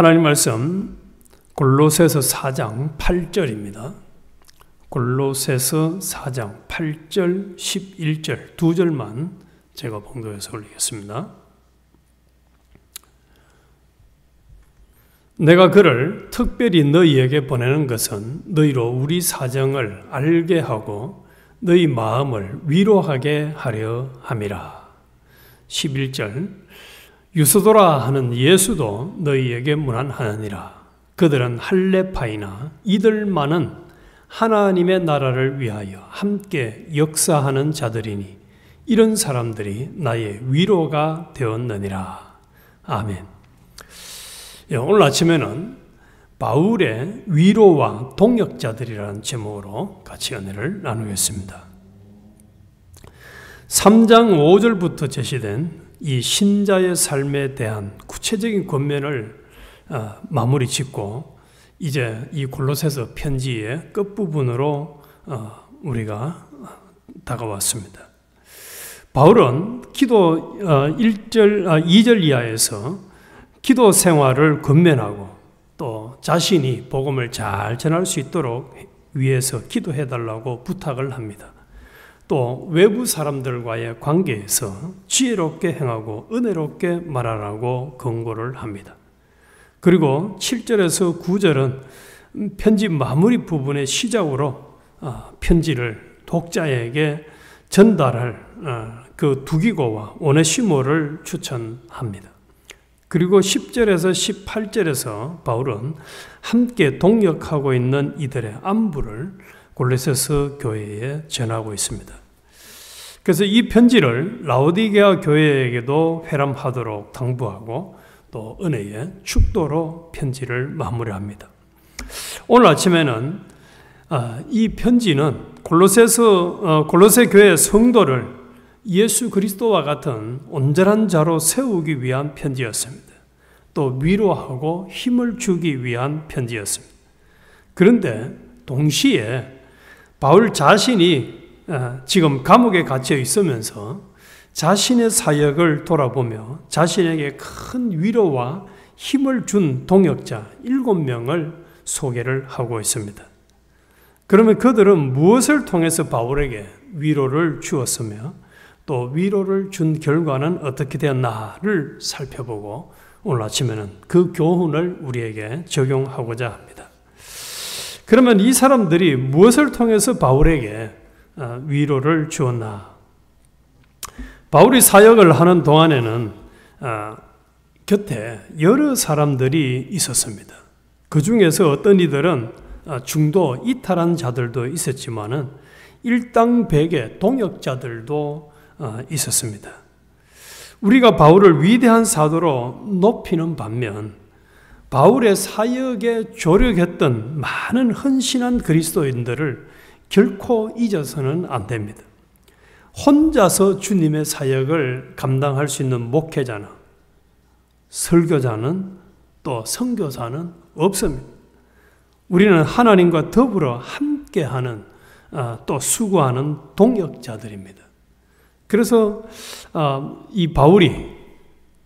하나님 말씀 골로새서 4장 8절입니다. 골로새서 4장 8절, 11절 두 절만 제가 봉독해서 올리겠습니다. 내가 그를 특별히 너희에게 보내는 것은 너희로 우리 사정을 알게 하고 너희 마음을 위로하게 하려 함이라. 11절 유스도라 하는 예수도 너희에게 문안하느니라. 그들은 할레파이나 이들만은 하나님의 나라를 위하여 함께 역사하는 자들이니 이런 사람들이 나의 위로가 되었느니라. 아멘. 오늘 아침에는 바울의 위로와 동역자들이라는 제목으로 같이 은혜를 나누겠습니다. 3장 5절부터 제시된 이 신자의 삶에 대한 구체적인 권면을 마무리 짓고 이제 이 골로새서 편지의 끝부분으로 우리가 다가왔습니다. 바울은 기도 2절 이하에서 기도 생활을 권면하고 또 자신이 복음을 잘 전할 수 있도록 위해서 기도해달라고 부탁을 합니다. 또 외부 사람들과의 관계에서 지혜롭게 행하고 은혜롭게 말하라고 권고를 합니다. 그리고 7절에서 9절은 편지 마무리 부분의 시작으로 편지를 독자에게 전달할 그 두기고와 오네시모를 추천합니다. 그리고 10절에서 18절에서 바울은 함께 동역하고 있는 이들의 안부를 골로새서 교회에 전하고 있습니다. 그래서 이 편지를 라오디게아 교회에게도 회람하도록 당부하고 또 은혜의 축도로 편지를 마무리합니다. 오늘 아침에는 이 편지는 골로새 교회 성도를 예수 그리스도와 같은 온전한 자로 세우기 위한 편지였습니다. 또 위로하고 힘을 주기 위한 편지였습니다. 그런데 동시에 바울 자신이 지금 감옥에 갇혀 있으면서 자신의 사역을 돌아보며 자신에게 큰 위로와 힘을 준 동역자 7명을 소개를 하고 있습니다. 그러면 그들은 무엇을 통해서 바울에게 위로를 주었으며 또 위로를 준 결과는 어떻게 되었나를 살펴보고 오늘 아침에는 그 교훈을 우리에게 적용하고자 합니다. 그러면 이 사람들이 무엇을 통해서 바울에게 위로를 주었나? 바울이 사역을 하는 동안에는 곁에 여러 사람들이 있었습니다. 그 중에서 어떤 이들은 중도 이탈한 자들도 있었지만은 일당백의 동역자들도 있었습니다. 우리가 바울을 위대한 사도로 높이는 반면 바울의 사역에 조력했던 많은 헌신한 그리스도인들을 결코 잊어서는 안 됩니다. 혼자서 주님의 사역을 감당할 수 있는 목회자는, 설교자는, 또 선교사는 없습니다. 우리는 하나님과 더불어 함께하는 또 수고하는 동역자들입니다. 그래서 이 바울이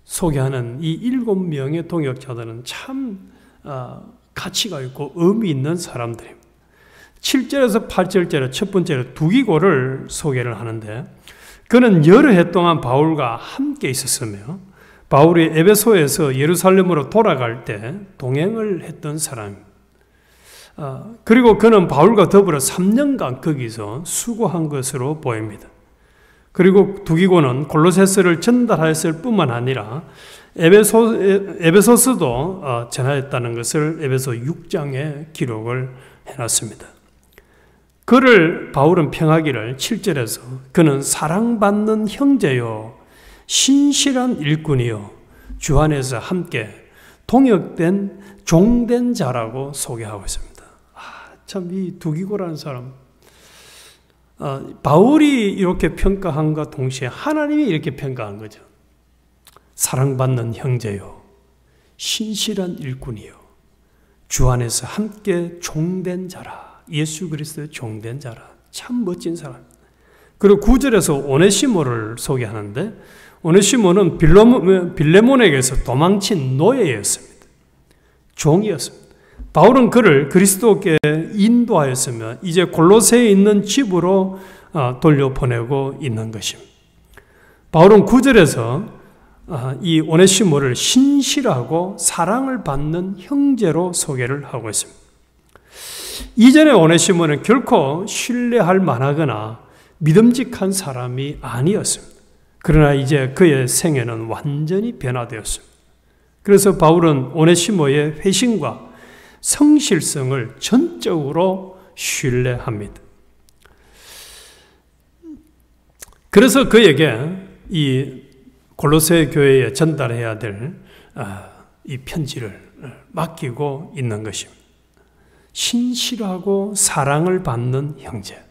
소개하는 이 7명의 동역자들은 참 가치가 있고 의미 있는 사람들입니다. 7절에서 8절째로 첫 번째로 두기고를 소개를 하는데 그는 여러 해 동안 바울과 함께 있었으며 바울이 에베소에서 예루살렘으로 돌아갈 때 동행을 했던 사람입니다. 그리고 그는 바울과 더불어 3년간 거기서 수고한 것으로 보입니다. 그리고 두기고는 골로새서를 전달하였을 뿐만 아니라 에베소서도 전하였다는 것을 에베소 6장에 기록을 해놨습니다. 그를 바울은 평하기를 7절에서 그는 사랑받는 형제요 신실한 일꾼이요 주 안에서 함께 동역된 종된 자라고 소개하고 있습니다. 참 이 두기고라는 사람 바울이 이렇게 평가한과 동시에 하나님이 이렇게 평가한 거죠. 사랑받는 형제요 신실한 일꾼이요 주 안에서 함께 종된 자라. 예수 그리스도의 종된 자라. 참 멋진 사람. 그리고 9절에서 오네시모를 소개하는데 오네시모는 빌레몬에게서 도망친 노예였습니다. 종이었습니다. 바울은 그를 그리스도께 인도하였으며 이제 골로새에 있는 집으로 돌려보내고 있는 것입니다. 바울은 9절에서 이 오네시모를 신실하고 사랑을 받는 형제로 소개를 하고 있습니다. 이전의 오네시모는 결코 신뢰할 만하거나 믿음직한 사람이 아니었습니다. 그러나 이제 그의 생애는 완전히 변화되었습니다. 그래서 바울은 오네시모의 회심과 성실성을 전적으로 신뢰합니다. 그래서 그에게 이 골로새 교회에 전달해야 될 이 편지를 맡기고 있는 것입니다. 신실하고 사랑을 받는 형제.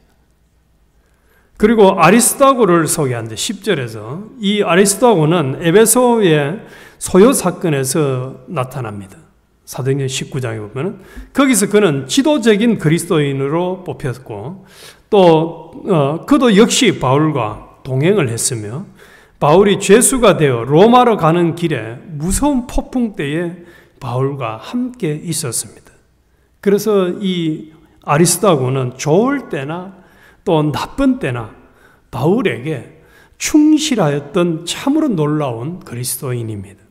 그리고 아리스도고를 소개하는데 10절에서 이 아리스도고는 에베소의 소요 사건에서 나타납니다. 사도행전 19장에 보면 거기서 그는 지도적인 그리스도인으로 뽑혔고 또 그도 역시 바울과 동행을 했으며 바울이 죄수가 되어 로마로 가는 길에 무서운 폭풍 때에 바울과 함께 있었습니다. 그래서 이 아리스도고는 좋을 때나 또 나쁜 때나 바울에게 충실하였던 참으로 놀라운 그리스도인입니다.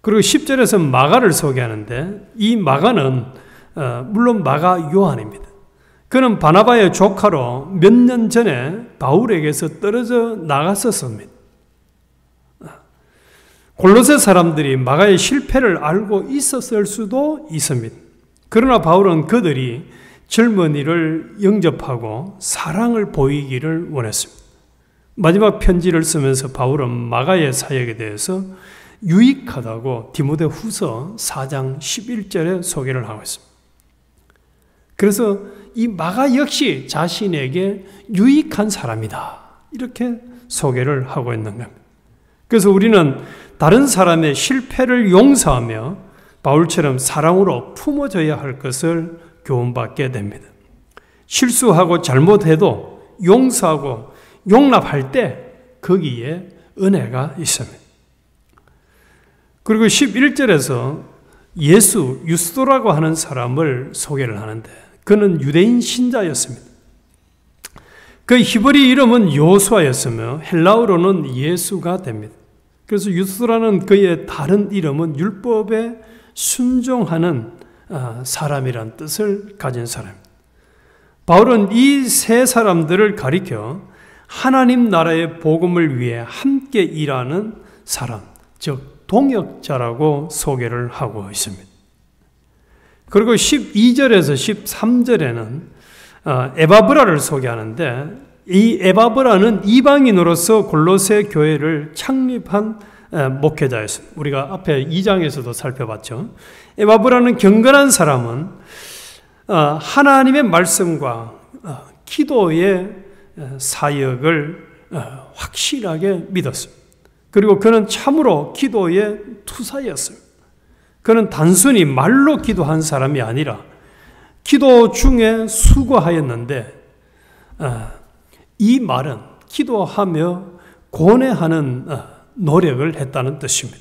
그리고 10절에서 마가를 소개하는데 이 마가는 물론 마가 요한입니다. 그는 바나바의 조카로 몇 년 전에 바울에게서 떨어져 나갔었습니다. 골로새 사람들이 마가의 실패를 알고 있었을 수도 있습니다. 그러나 바울은 그들이 젊은이를 영접하고 사랑을 보이기를 원했습니다. 마지막 편지를 쓰면서 바울은 마가의 사역에 대해서 유익하다고 디모데 후서 4장 11절에 소개를 하고 있습니다. 그래서 이 마가 역시 자신에게 유익한 사람이다. 이렇게 소개를 하고 있는 겁니다. 그래서 우리는 다른 사람의 실패를 용서하며 바울처럼 사랑으로 품어줘야 할 것을 교훈받게 됩니다. 실수하고 잘못해도 용서하고 용납할 때 거기에 은혜가 있습니다. 그리고 11절에서 예수, 유스도라고 하는 사람을 소개를 하는데 그는 유대인 신자였습니다. 그 히브리 이름은 요수아였으며 헬라어로는 예수가 됩니다. 그래서 유스도라는 그의 다른 이름은 율법에 순종하는 사람이란 뜻을 가진 사람입니다. 바울은 이 세 사람들을 가리켜 하나님 나라의 복음을 위해 함께 일하는 사람, 즉 동역자라고 소개를 하고 있습니다. 그리고 12절에서 13절에는 에바브라를 소개하는데 이 에바브라는 이방인으로서 골로새 교회를 창립한 목회자였습니다. 우리가 앞에 2장에서도 살펴봤죠. 에바브라는 경건한 사람은 하나님의 말씀과 기도의 사역을 확실하게 믿었습니다. 그리고 그는 참으로 기도의 투사였어요. 그는 단순히 말로 기도한 사람이 아니라 기도 중에 수고하였는데 이 말은 기도하며 고뇌하는 노력을 했다는 뜻입니다.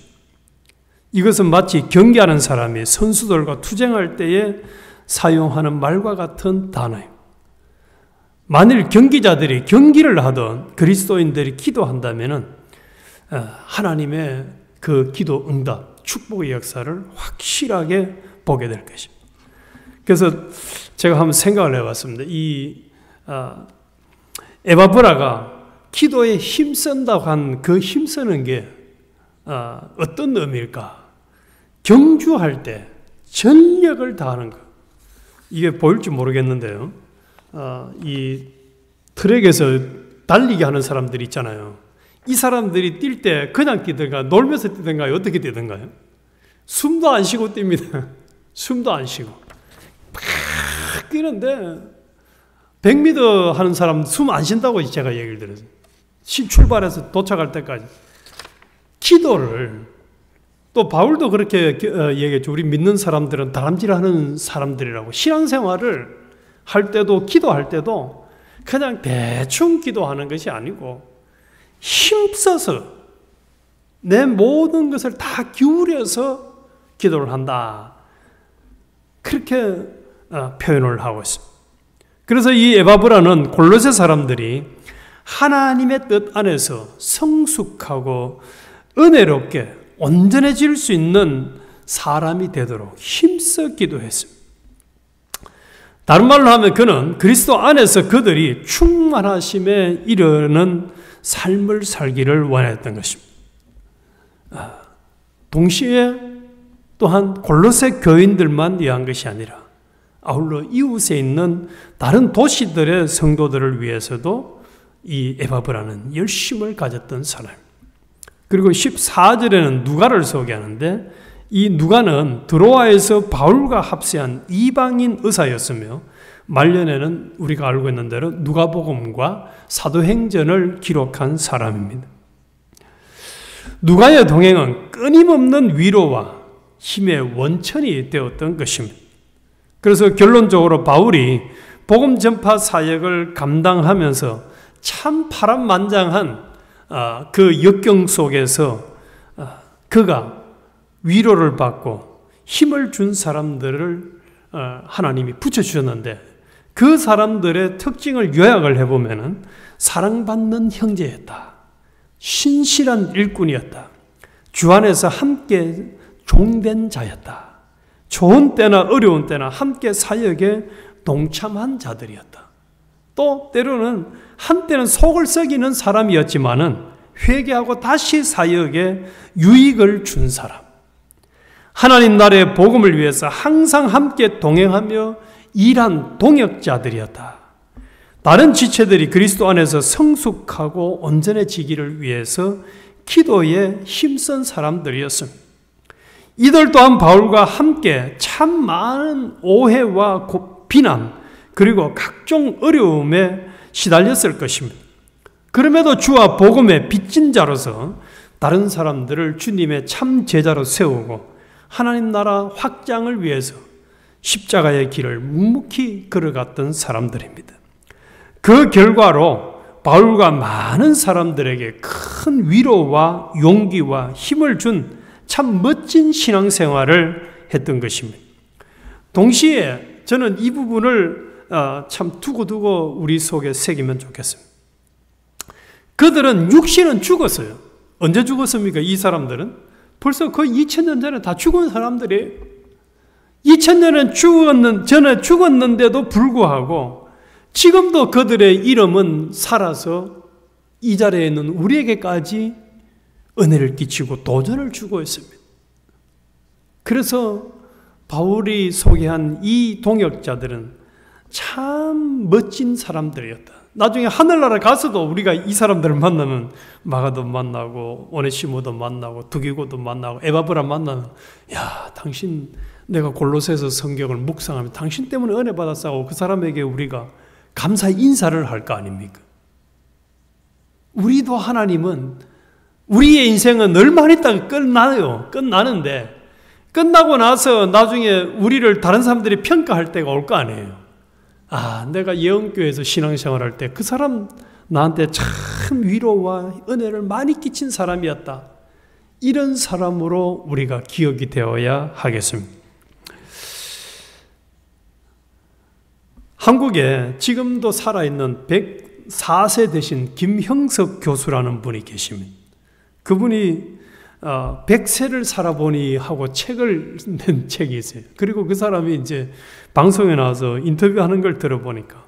이것은 마치 경기하는 사람이 선수들과 투쟁할 때에 사용하는 말과 같은 단어입니다. 만일 경기자들이 경기를 하던 그리스도인들이 기도한다면 하나님의 그 기도 응답, 축복의 역사를 확실하게 보게 될 것입니다. 그래서 제가 한번 생각을 해봤습니다. 이 에바브라가 기도에 힘쓴다고 한 그 힘쓰는 게 어떤 의미일까? 경주할 때 전력을 다하는 것. 이게 보일지 모르겠는데요. 이 트랙에서 달리기 하는 사람들이 있잖아요. 이 사람들이 뛸 때 그냥 뛰든가 놀면서 뛰든가요? 어떻게 뛰든가요? 숨도 안 쉬고 뜁니다. 숨도 안 쉬고. 팍 뛰는데 100m 하는 사람 숨 안 쉰다고 제가 얘기를 들었어요. 출발해서 도착할 때까지. 기도를 또 바울도 그렇게 얘기했죠. 우리 믿는 사람들은 다람질하는 사람들이라고. 신앙생활을 할 때도 기도할 때도 그냥 대충 기도하는 것이 아니고 힘써서 내 모든 것을 다 기울여서 기도를 한다. 그렇게 표현을 하고 있습니다. 그래서 이 에바브라는 골로새 사람들이 하나님의 뜻 안에서 성숙하고 은혜롭게 온전해질 수 있는 사람이 되도록 힘써 기도했습니다. 다른 말로 하면 그는 그리스도 안에서 그들이 충만하심에 이르는 삶을 살기를 원했던 것입니다. 동시에 또한 골로새 교인들만 위한 것이 아니라 아울러 이웃에 있는 다른 도시들의 성도들을 위해서도 이 에바브라는 열심을 가졌던 사람. 그리고 14절에는 누가를 소개하는데 이 누가는 드로아에서 바울과 합세한 이방인 의사였으며 말년에는 우리가 알고 있는 대로 누가복음과 사도행전을 기록한 사람입니다. 누가의 동행은 끊임없는 위로와 힘의 원천이 되었던 것입니다. 그래서 결론적으로 바울이 복음 전파 사역을 감당하면서 참 파란만장한 그 역경 속에서 그가 위로를 받고 힘을 준 사람들을 하나님이 붙여주셨는데 그 사람들의 특징을 요약을 해보면 사랑받는 형제였다. 신실한 일꾼이었다. 주 안에서 함께 종된 자였다. 좋은 때나 어려운 때나 함께 사역에 동참한 자들이었다. 또 때로는 한때는 속을 썩이는 사람이었지만은 회개하고 다시 사역에 유익을 준 사람. 하나님 나라의 복음을 위해서 항상 함께 동행하며 일한 동역자들이었다. 다른 지체들이 그리스도 안에서 성숙하고 온전해지기를 위해서 기도에 힘쓴 사람들이었습니다. 이들 또한 바울과 함께 참 많은 오해와 비난 그리고 각종 어려움에 시달렸을 것입니다. 그럼에도 주와 복음의 빚진 자로서 다른 사람들을 주님의 참 제자로 세우고 하나님 나라 확장을 위해서 십자가의 길을 묵묵히 걸어갔던 사람들입니다. 그 결과로 바울과 많은 사람들에게 큰 위로와 용기와 힘을 준 참 멋진 신앙생활을 했던 것입니다. 동시에 저는 이 부분을 참 두고두고 우리 속에 새기면 좋겠습니다. 그들은 육신은 죽었어요. 언제 죽었습니까? 이 사람들은 벌써 거의 2000년 전에 다 죽은 사람들이에요. 2000년은 전에 죽었는데도 불구하고 지금도 그들의 이름은 살아서 이 자리에 있는 우리에게까지 은혜를 끼치고 도전을 주고 있습니다. 그래서 바울이 소개한 이 동역자들은 참 멋진 사람들이었다. 나중에 하늘나라 가서도 우리가 이 사람들을 만나면 마가도 만나고 오네시모도 만나고 두기고도 만나고 에바브라 만나면 야 당신 내가 골로새서 성경을 묵상하면 당신 때문에 은혜 받았다고 그 사람에게 우리가 감사의 인사를 할 거 아닙니까? 우리도 하나님은 우리의 인생은 얼마 있다가 끝나는데 끝나고 나서 나중에 우리를 다른 사람들이 평가할 때가 올 거 아니에요. 아, 내가 예언교회에서 신앙생활할 때 그 사람 나한테 참 위로와 은혜를 많이 끼친 사람이었다. 이런 사람으로 우리가 기억이 되어야 하겠습니다. 한국에 지금도 살아있는 104세 되신 김형석 교수라는 분이 계십니다. 그분이 100세를 살아보니 하고 책을 낸 책이 있어요. 그리고 그 사람이 이제 방송에 나와서 인터뷰하는 걸 들어보니까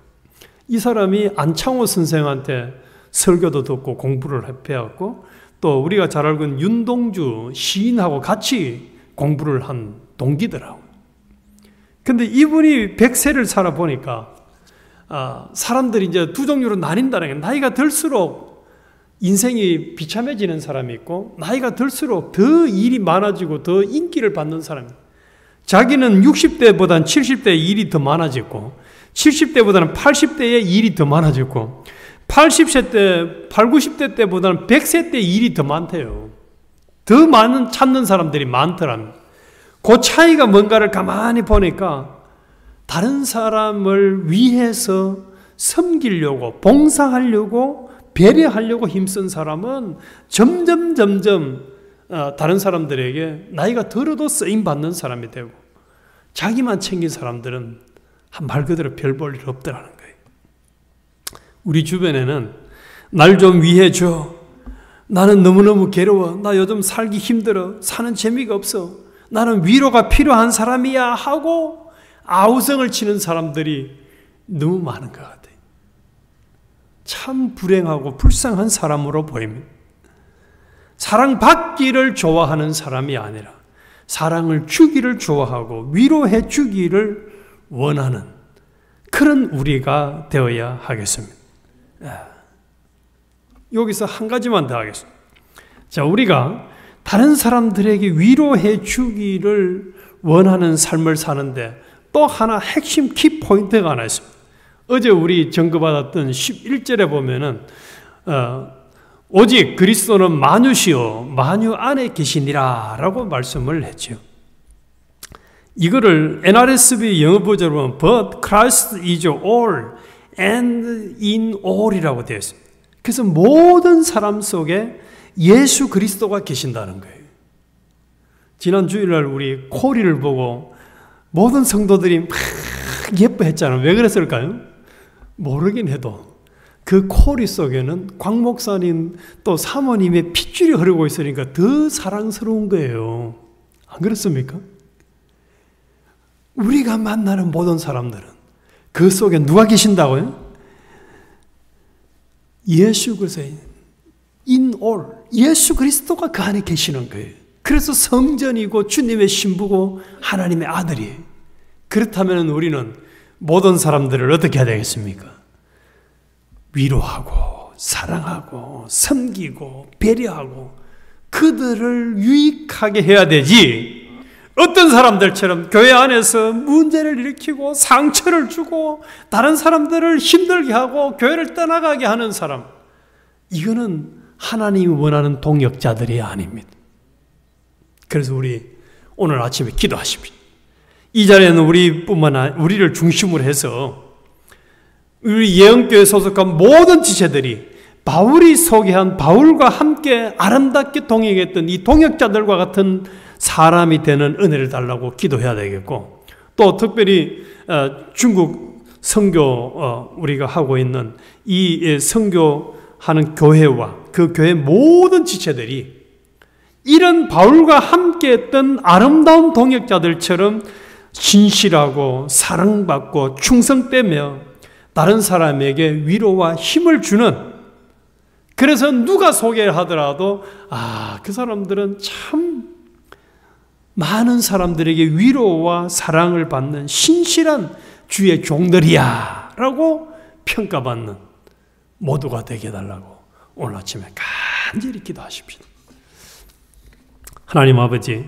이 사람이 안창호 선생한테 설교도 듣고 공부를 해왔고 또 우리가 잘 알고 있는 윤동주 시인하고 같이 공부를 한 동기더라고요. 근데 이분이 100세를 살아보니까 사람들이 이제 두 종류로 나뉜다는 게 나이가 들수록 인생이 비참해지는 사람이 있고 나이가 들수록 더 일이 많아지고 더 인기를 받는 사람이 자기는 60대보다는 70대의 일이 더 많아졌고 70대보다는 80대의 일이 더 많아졌고 80세 90대 때보다는 100세 때 일이 더 많대요. 더 많은 찾는 사람들이 많더랍니다. 그 차이가 뭔가를 가만히 보니까 다른 사람을 위해서 섬기려고 봉사하려고 배려하려고 힘쓴 사람은 점점 다른 사람들에게 나이가 들어도 쓰임받는 사람이 되고 자기만 챙긴 사람들은 말 그대로 별 볼 일 없더라는 거예요. 우리 주변에는 날 좀 위해줘. 나는 너무너무 괴로워. 나 요즘 살기 힘들어. 사는 재미가 없어. 나는 위로가 필요한 사람이야 하고 아우성을 치는 사람들이 너무 많은 것 같아요. 참 불행하고 불쌍한 사람으로 보입니다. 사랑받기를 좋아하는 사람이 아니라 사랑을 주기를 좋아하고 위로해 주기를 원하는 그런 우리가 되어야 하겠습니다. 여기서 한 가지만 더 하겠습니다. 자, 우리가 다른 사람들에게 위로해 주기를 원하는 삶을 사는데 또 하나 핵심 키포인트가 하나 있습니다. 어제 우리 전거받았던 11절에 보면은 오직 그리스도는 만유시요 만유 안에 계시니라 라고 말씀을 했죠. 이거를 NRSV 영어 버전으로 보면 But Christ is all and in all이라고 되어 있습니다. 그래서 모든 사람 속에 예수 그리스도가 계신다는 거예요. 지난 주일날 우리 코리를 보고 모든 성도들이 막 예뻐했잖아요. 왜 그랬을까요? 모르긴 해도 그 코리 속에는 광 목사님 또 사모님의 핏줄이 흐르고 있으니까 더 사랑스러운 거예요. 안 그렇습니까? 우리가 만나는 모든 사람들은 그 속에 누가 계신다고요? 예수 그리스도 in all 예수 그리스도가 그 안에 계시는 거예요. 그래서 성전이고 주님의 신부고 하나님의 아들이에요. 그렇다면 우리는 모든 사람들을 어떻게 해야 되겠습니까? 위로하고 사랑하고 섬기고 배려하고 그들을 유익하게 해야 되지, 어떤 사람들처럼 교회 안에서 문제를 일으키고 상처를 주고 다른 사람들을 힘들게 하고 교회를 떠나가게 하는 사람, 이거는 하나님이 원하는 동역자들이 아닙니다. 그래서 우리 오늘 아침에 기도하십시오. 이 자리에는 우리뿐만 아니라 우리를 중심으로 해서 우리 예언교회 소속한 모든 지체들이 바울이 소개한 바울과 함께 아름답게 동행했던 이 동역자들과 같은 사람이 되는 은혜를 달라고 기도해야 되겠고, 또 특별히 중국 선교 우리가 하고 있는 이 선교하는 교회와 그 교회 모든 지체들이 이런 바울과 함께했던 아름다운 동역자들처럼 진실하고 사랑받고 충성되며 다른 사람에게 위로와 힘을 주는, 그래서 누가 소개하더라도 그 사람들은 참 많은 사람들에게 위로와 사랑을 받는 신실한 주의 종들이야 라고 평가받는 모두가 되게 해달라고 오늘 아침에 간절히 기도하십시오. 하나님 아버지,